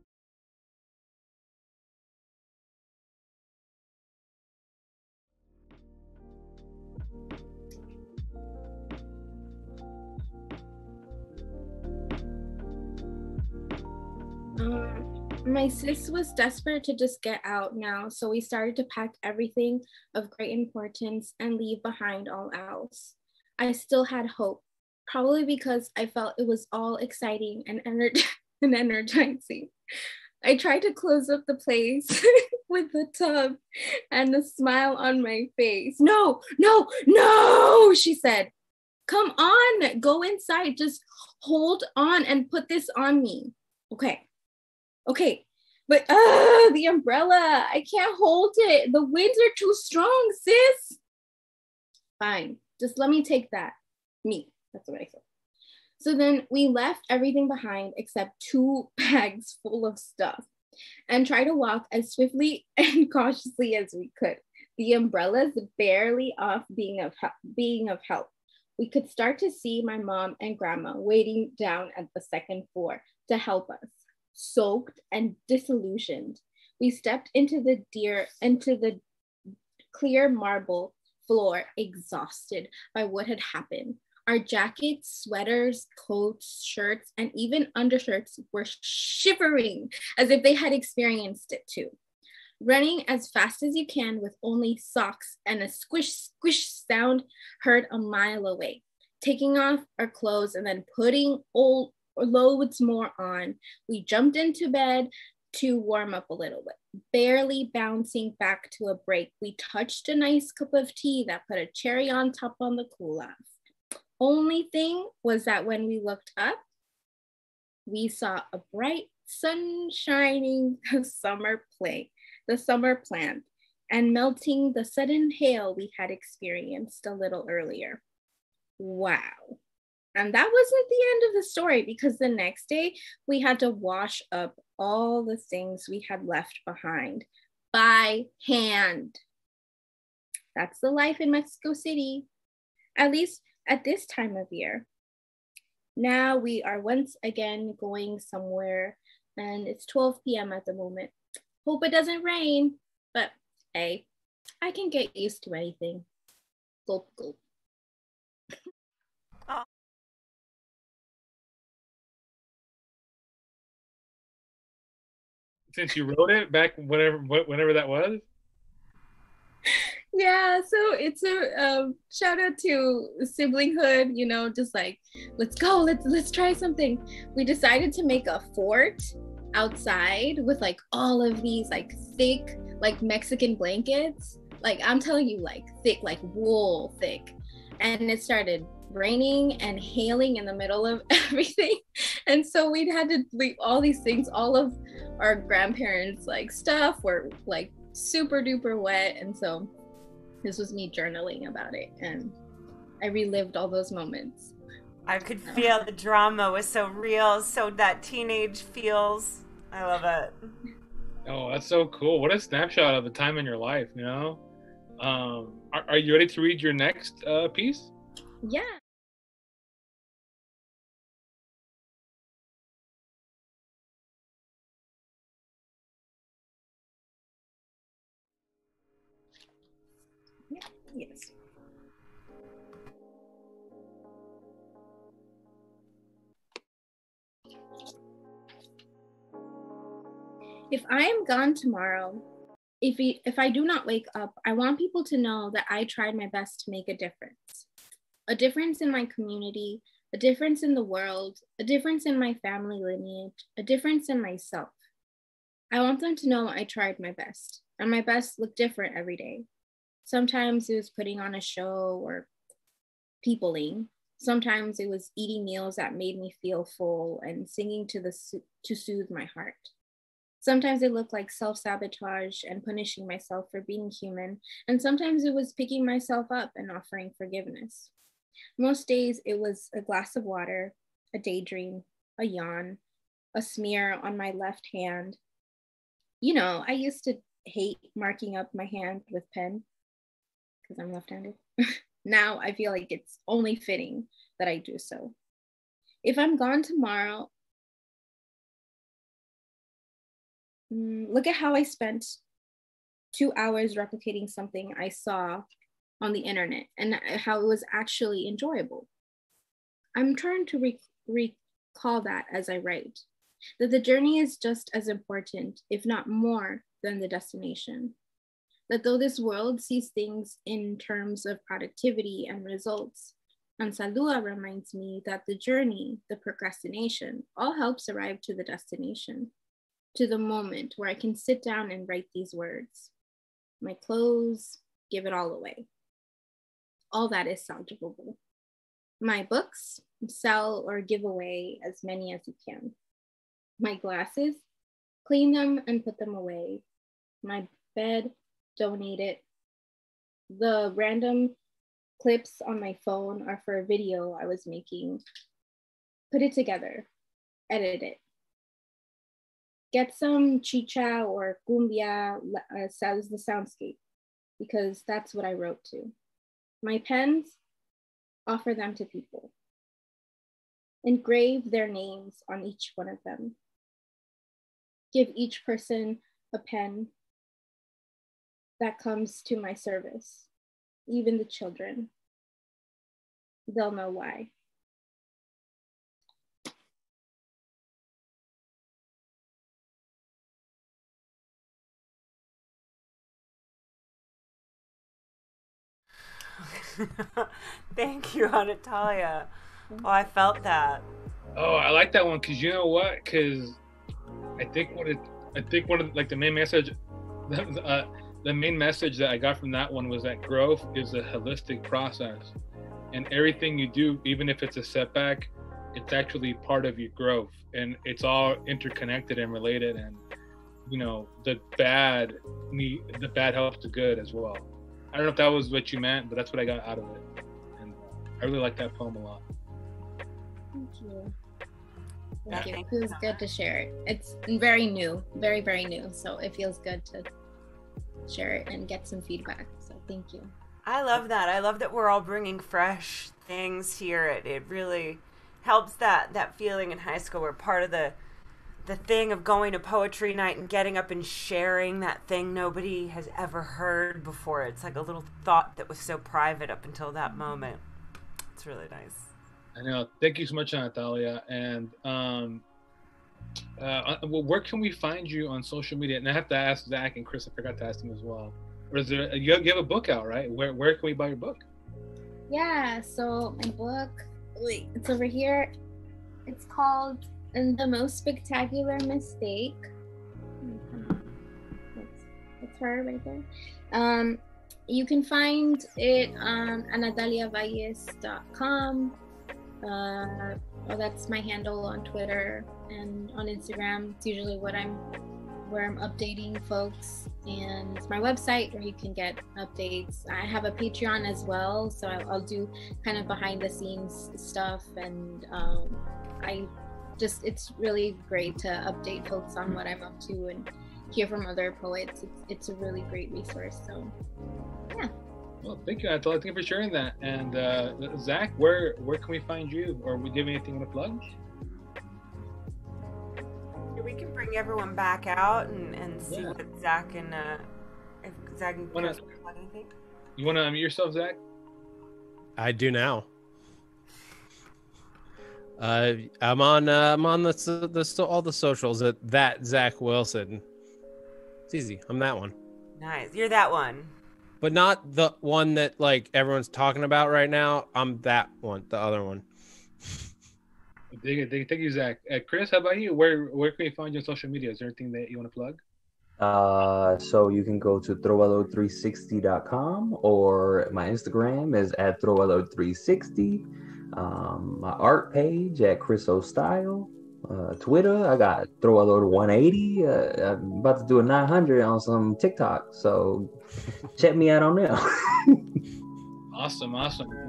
[SPEAKER 6] My sis was desperate to just get out now, so we started to pack everything of great importance and leave behind all else. I still had hope, probably because I felt it was all exciting and energizing. I tried to close up the place with the tub and a smile on my face. No, she said. Come on, go inside. Just hold on and put this on me. Okay, but the umbrella, I can't hold it. The winds are too strong, sis. Fine, just let me take that. Me, that's what I said. So then we left everything behind except 2 bags full of stuff and tried to walk as swiftly and cautiously as we could. The umbrellas barely off being of help. We could start to see my mom and grandma waiting down at the second floor to help us. Soaked and disillusioned, we stepped into the clear marble floor, exhausted by what had happened. Our jackets, sweaters, coats, shirts, and even undershirts were shivering as if they had experienced it too. Running as fast as you can with only socks and a squish, squish sound heard a mile away. Taking off our clothes and then putting loads more on. We jumped into bed to warm up a little bit, barely bouncing back to a break. We touched a nice cup of tea that put a cherry on top on the cool off. Only thing was that when we looked up, we saw a bright, sun shining summer plant, and melting the sudden hail we had experienced a little earlier. Wow. And that wasn't the end of the story, because the next day we had to wash up all the things we had left behind by hand. That's the life in Mexico City, at least at this time of year. Now we are once again going somewhere, and it's 12 p.m. at the moment. Hope it doesn't rain, but hey, I can get used to anything. Gulp, gulp.
[SPEAKER 1] Since you wrote it back, whenever that was.
[SPEAKER 6] Yeah, so it's a shout out to siblinghood, you know, just like, let's go, let's try something. We decided to make a fort outside with like all of these like thick like Mexican blankets, like I'm telling you, like thick, like wool thick. And it started raining and hailing in the middle of everything, and so we'd had to leave all these things. All of our grandparents like stuff were like super duper wet, and so this was me journaling about it, and I relived all those moments.
[SPEAKER 2] I could feel the drama was so real, so that teenage feels. I love it.
[SPEAKER 1] Oh, that's so cool. What a snapshot of a time in your life, you know? Are you ready to read your next piece?
[SPEAKER 6] Yeah. Yes. If I am gone tomorrow, if I do not wake up, I want people to know that I tried my best to make a difference in my community, a difference in the world, a difference in my family lineage, a difference in myself. I want them to know I tried my best, and my best looked different every day. Sometimes it was putting on a show or peopling. Sometimes it was eating meals that made me feel full and singing to soothe my heart. Sometimes it looked like self-sabotage and punishing myself for being human, and sometimes it was picking myself up and offering forgiveness. Most days it was a glass of water, a daydream, a yawn, a smear on my left hand. You know, I used to hate marking up my hand with pen because I'm left-handed. Now I feel like it's only fitting that I do so. If I'm gone tomorrow, look at how I spent 2 hours replicating something I saw on the internet and how it was actually enjoyable. I'm trying to recall that as I write, that the journey is just as important, if not more, than the destination. That though this world sees things in terms of productivity and results, Ansalua reminds me that the journey, the procrastination, all helps arrive to the destination, to the moment where I can sit down and write these words. My clothes, give it all away. All that is salvageable. My books, sell or give away as many as you can. My glasses, clean them and put them away. My bed, donate it. The random clips on my phone are for a video I was making. Put it together, edit it. Get some chicha or cumbia as the soundscape, because that's what I wrote to. My pens, offer them to people. Engrave their names on each one of them. Give each person a pen that comes to my service, even the children. They'll know why.
[SPEAKER 2] Thank you, Anatalia. Oh, I felt that.
[SPEAKER 1] Oh, I like that one because you know what? Because I think one of like the main message, the main message that I got from that one was that growth is a holistic process, and everything you do, even if it's a setback, it's actually part of your growth, and it's all interconnected and related. And you know, the bad helps the good as well. I don't know if that was what you meant, but that's what I got out of it, and I really like that poem a lot.
[SPEAKER 6] Thank you. Thank you. It feels good to share it. It's very new, very, very new. So it feels good to share it and get some feedback. So thank you.
[SPEAKER 2] I love that. I love that we're all bringing fresh things here. It really helps that feeling in high school. We're part of the thing of going to poetry night and getting up and sharing that thing nobody has ever heard before. It's like a little thought that was so private up until that moment. It's really nice.
[SPEAKER 1] I know. Thank you so much, Natalia. And well, where can we find you on social media? And I have to ask Zach and Chris. I forgot to ask them as well. Or is there? You have a book out, right? Where can we buy your book?
[SPEAKER 6] Yeah. So my book, it's over here. It's called "The Most Spectacular Mistake." It's her right there. You can find it on anataliavalles.com. That's my handle on Twitter and on Instagram. It's usually where I'm updating folks, and my website where you can get updates. I have a Patreon as well, so I'll do kind of behind the scenes stuff, and I just it's really great to update folks on what I'm up to and hear from other poets. It's a really great resource. So yeah.
[SPEAKER 1] Well, thank you, Atul. Thank you for sharing that. And Zach, where can we find you, or we give anything you want to plug?
[SPEAKER 2] We can bring everyone back out and see what Zach and if Zach can plug anything.
[SPEAKER 1] You want to unmute yourself, Zach?
[SPEAKER 4] I do now. I'm on all the socials at that Zach Wilson. It's easy. I'm that one.
[SPEAKER 2] Nice. You're that one.
[SPEAKER 4] But not the one that like everyone's talking about right now. I'm that one, the other one.
[SPEAKER 1] Thank you, Zach. Chris, how about you? Where can we find you on social media? Is there anything that you want to plug?
[SPEAKER 5] So you can go to trovador360.com, or my Instagram is at trovador360. My art page at Chris O Style. Twitter, I got Trovador180. I'm about to do a 900 on some TikTok, so check me out on there.
[SPEAKER 1] Awesome.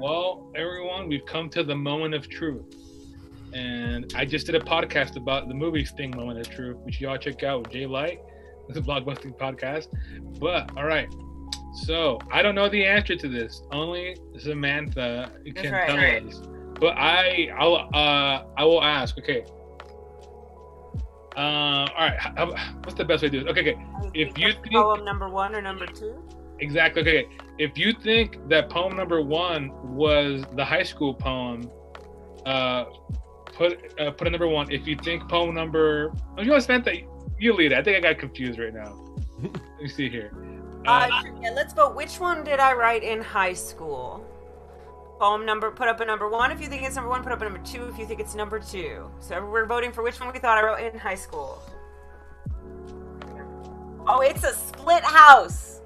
[SPEAKER 1] Well, everyone, we've come to the moment of truth. And I just did a podcast about the movie Sting Moment of Truth, which y'all check out with Jay Light. It's a blockbusting podcast. But, all right. So, I don't know the answer to this. Only Samantha can tell us. But I will ask, okay. All right. What's the best way to do this? Okay. If you think
[SPEAKER 2] poem number 1 or number 2?
[SPEAKER 1] Exactly. Okay. If you think that poem number 1 was the high school poem, put a number 1. If you think poem number, you want to spend that, you lead it. I think I got confused right now. Let me see here.
[SPEAKER 2] Let's vote. Which one did I write in high school? Poem number, put up a number 1 if you think it's number 1, put up a number 2 if you think it's number 2. So we're voting for which one we thought I wrote in high school. Oh, it's a split house.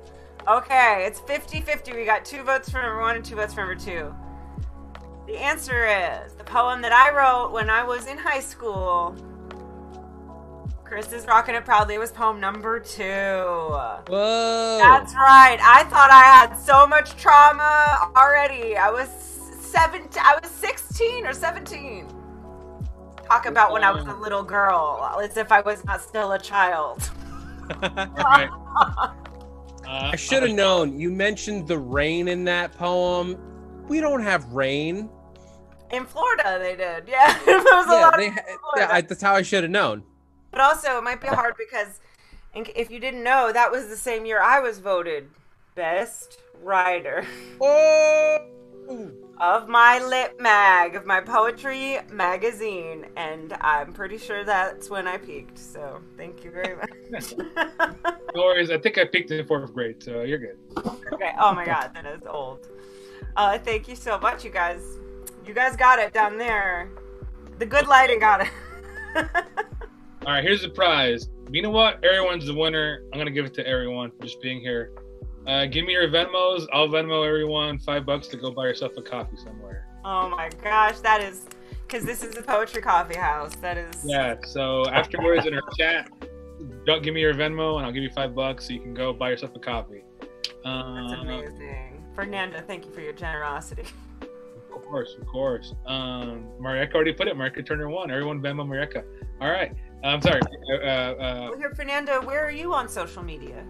[SPEAKER 2] Okay, it's 50-50. We got 2 votes for number 1 and 2 votes for number 2. The answer is the poem that I wrote when I was in high school. Chris is rocking it proudly. It was poem number 2.
[SPEAKER 4] Whoa.
[SPEAKER 2] That's right. I thought I had so much trauma already. I was 16 or 17. Talk about when I was a little girl, as if I was not still a child.
[SPEAKER 1] Right.
[SPEAKER 4] I should have known. You mentioned the rain in that poem. We don't have rain.
[SPEAKER 2] In Florida, they did. Yeah, there was a lot.
[SPEAKER 4] That's how I should have known.
[SPEAKER 2] But also, it might be hard because if you didn't know, that was the same year I was voted best writer of my lit mag, of my poetry magazine, and I'm pretty sure that's when I peaked. So thank you very much.
[SPEAKER 1] No worries. I think I peaked in 4th grade, so you're good.
[SPEAKER 2] Okay. Oh my God, that is old. Thank you so much, you guys. You guys got it down there. The good lighting got it.
[SPEAKER 1] All right, here's the prize. You know what? Everyone's the winner. I'm going to give it to everyone for just being here. Give me your Venmos. I'll Venmo everyone $5 to go buy yourself a coffee somewhere.
[SPEAKER 2] Oh my gosh, that is... Because this is a poetry coffee house. That is...
[SPEAKER 1] Yeah, so afterwards in our chat, don't give me your Venmo and I'll give you $5 so you can go buy yourself a coffee.
[SPEAKER 2] That's amazing. Fernanda, thank you for your generosity.
[SPEAKER 1] Of course. Marieka already put it. Marieka Turner 1. Everyone Venmo Marieka. All right. I'm sorry.
[SPEAKER 2] Well, here, Fernando, where are you on social media?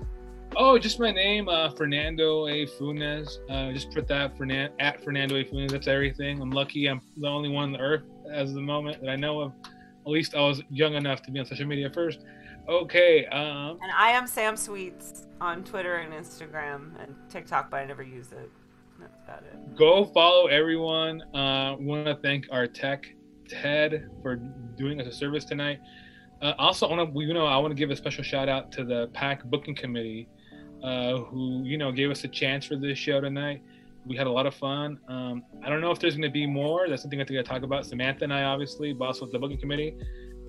[SPEAKER 1] Oh, just my name, Fernando A. Funes. Just put that at Fernando A. Funes. That's everything. I'm lucky. I'm the only one on the earth as of the moment that I know of. At least I was young enough to be on social media first. Okay.
[SPEAKER 2] And I am Sam Sweets on Twitter and Instagram and TikTok, but I never use it. That's about it.
[SPEAKER 1] Go follow everyone. We want to thank our tech, Ted, for doing us a service tonight. Also, I want to give a special shout out to the PAC booking committee, who gave us a chance for this show tonight. We had a lot of fun. I don't know if there's going to be more. That's something I think I talk about. Samantha and I, obviously, boss with the booking committee.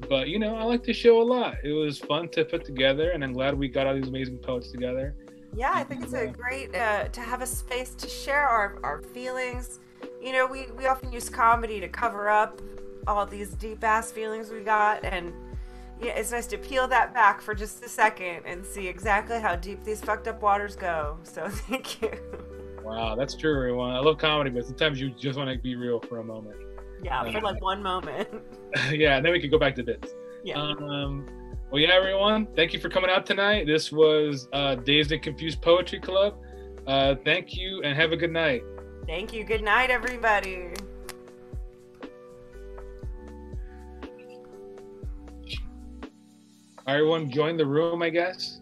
[SPEAKER 1] But I like the show a lot. It was fun to put together, and I'm glad we got all these amazing poets together.
[SPEAKER 2] Yeah, I think it's a great to have a space to share our feelings. We often use comedy to cover up all these deep ass feelings we got, and it's nice to peel that back for just a second and see exactly how deep these fucked up waters go. So thank you.
[SPEAKER 1] Wow, that's true, everyone. I love comedy, but sometimes you just want to be real for a moment.
[SPEAKER 2] Yeah, for like one moment.
[SPEAKER 1] Yeah, and then we could go back to bits.
[SPEAKER 2] Yeah.
[SPEAKER 1] Well, yeah, everyone, thank you for coming out tonight. This was Dazed and Confused Poetry Club. Thank you, and have a good night.
[SPEAKER 2] Thank you. Good night, everybody.
[SPEAKER 1] Everyone join the room, I guess.